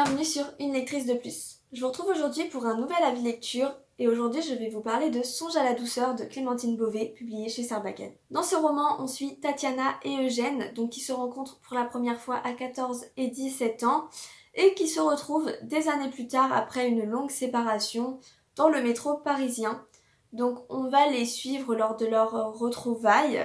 bienvenue sur Une lectrice de plus. Je vous retrouve aujourd'hui pour un nouvel avis lecture et aujourd'hui je vais vous parler de Songe à la douceur de Clémentine Beauvais, publié chez Sarbacane. Dans ce roman, on suit Tatiana et Eugène, qui se rencontrent pour la première fois à 14 et 17 ans et qui se retrouvent des années plus tard après une longue séparation dans le métro parisien. Donc on va les suivre lors de leurs retrouvailles,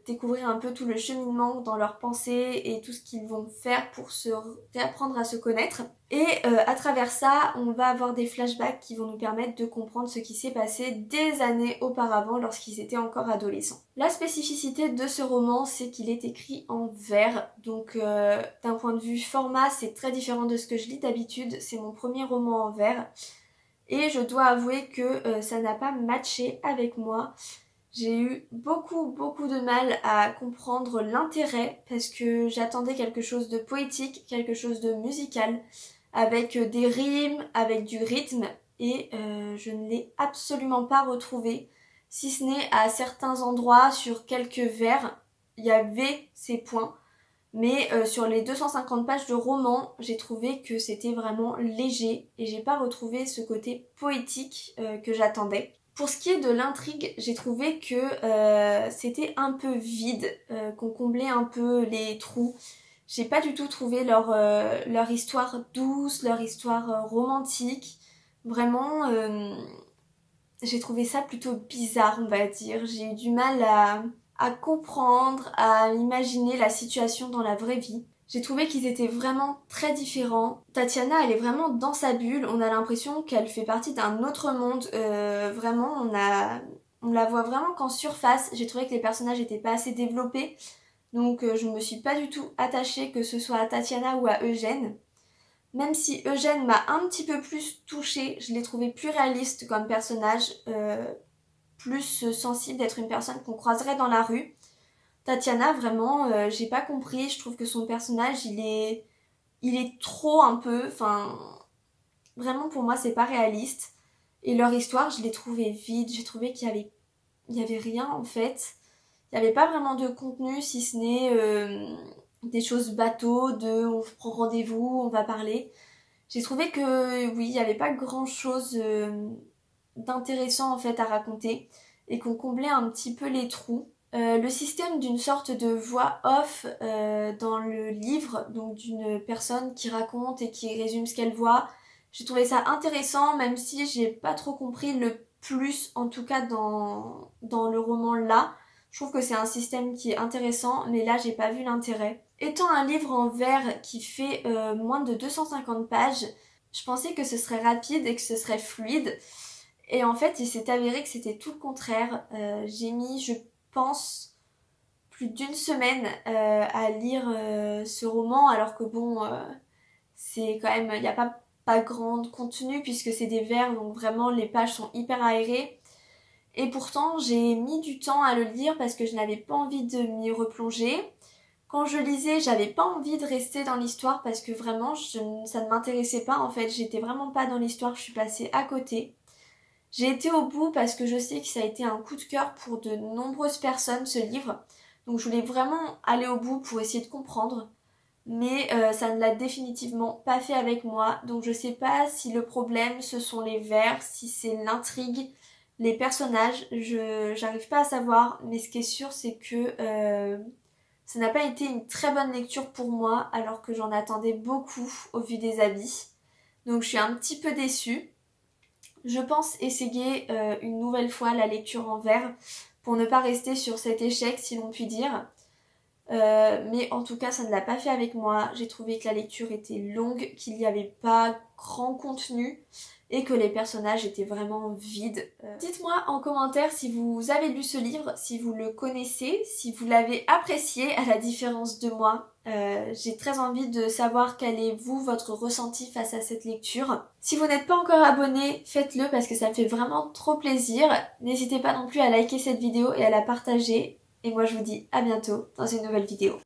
découvrir un peu tout le cheminement dans leurs pensées et tout ce qu'ils vont faire pour se réapprendre à se connaître. Et à travers ça, on va avoir des flashbacks qui vont nous permettre de comprendre ce qui s'est passé des années auparavant lorsqu'ils étaient encore adolescents. La spécificité de ce roman, c'est qu'il est écrit en vers. Donc d'un point de vue format, c'est très différent de ce que je lis d'habitude. C'est mon premier roman en vers. Et je dois avouer que ça n'a pas matché avec moi. J'ai eu beaucoup de mal à comprendre l'intérêt parce que j'attendais quelque chose de poétique, quelque chose de musical, avec des rimes, avec du rythme et je ne l'ai absolument pas retrouvé. Si ce n'est à certains endroits, sur quelques vers, il y avait ces points. Mais sur les 250 pages de roman, j'ai trouvé que c'était vraiment léger et j'ai pas retrouvé ce côté poétique que j'attendais. Pour ce qui est de l'intrigue, j'ai trouvé que c'était un peu vide, qu'on comblait un peu les trous. J'ai pas du tout trouvé leur histoire douce, leur histoire romantique. Vraiment, j'ai trouvé ça plutôt bizarre, on va dire. J'ai eu du mal à comprendre, à imaginer la situation dans la vraie vie. J'ai trouvé qu'ils étaient vraiment très différents. Tatiana, elle est vraiment dans sa bulle. On a l'impression qu'elle fait partie d'un autre monde. Vraiment, on la voit vraiment qu'en surface. J'ai trouvé que les personnages n'étaient pas assez développés. Donc je ne me suis pas du tout attachée, que ce soit à Tatiana ou à Eugène. Même si Eugène m'a un petit peu plus touchée, je l'ai trouvé plus réaliste comme personnage, plus sensible d'être une personne qu'on croiserait dans la rue. Tatiana, vraiment, j'ai pas compris, je trouve que son personnage, il est trop un peu, enfin, vraiment pour moi c'est pas réaliste. Et leur histoire, je l'ai trouvée vide, j'ai trouvé qu'il y avait rien en fait. Il y avait pas vraiment de contenu, si ce n'est des choses bateaux, on prend rendez-vous, on va parler. J'ai trouvé que oui, il n'y avait pas grand chose d'intéressant en fait à raconter et qu'on comblait un petit peu les trous. Le système d'une sorte de voix off dans le livre, donc d'une personne qui raconte et qui résume ce qu'elle voit, j'ai trouvé ça intéressant, même si j'ai pas trop compris le plus, en tout cas dans le roman là. Je trouve que c'est un système qui est intéressant, mais là j'ai pas vu l'intérêt. Étant un livre en vers qui fait moins de 250 pages, je pensais que ce serait rapide et que ce serait fluide. Et en fait, il s'est avéré que c'était tout le contraire. J'ai mis, je pense, plus d'une semaine à lire ce roman, alors que bon, c'est quand même, il n'y a pas grand contenu puisque c'est des vers, donc vraiment les pages sont hyper aérées. Et pourtant, j'ai mis du temps à le lire parce que je n'avais pas envie de m'y replonger. Quand je lisais, j'avais pas envie de rester dans l'histoire parce que vraiment, ça ne m'intéressait pas en fait. J'étais vraiment pas dans l'histoire, je suis passée à côté. J'ai été au bout parce que je sais que ça a été un coup de cœur pour de nombreuses personnes ce livre. Donc je voulais vraiment aller au bout pour essayer de comprendre. Mais ça ne l'a définitivement pas fait avec moi. Donc je sais pas si le problème ce sont les vers, si c'est l'intrigue, les personnages. J'arrive pas à savoir. Mais ce qui est sûr c'est que ça n'a pas été une très bonne lecture pour moi alors que j'en attendais beaucoup au vu des avis. Donc je suis un petit peu déçue. Je pense essayer une nouvelle fois la lecture en vers pour ne pas rester sur cet échec si l'on peut dire. Mais en tout cas ça ne l'a pas fait avec moi. J'ai trouvé que la lecture était longue, qu'il n'y avait pas grand contenu et que les personnages étaient vraiment vides. Dites-moi en commentaire si vous avez lu ce livre, si vous le connaissez, si vous l'avez apprécié à la différence de moi. J'ai très envie de savoir quel est vous, votre ressenti face à cette lecture. Si vous n'êtes pas encore abonné, faites-le parce que ça me fait vraiment trop plaisir. N'hésitez pas non plus à liker cette vidéo et à la partager. Et moi je vous dis à bientôt dans une nouvelle vidéo.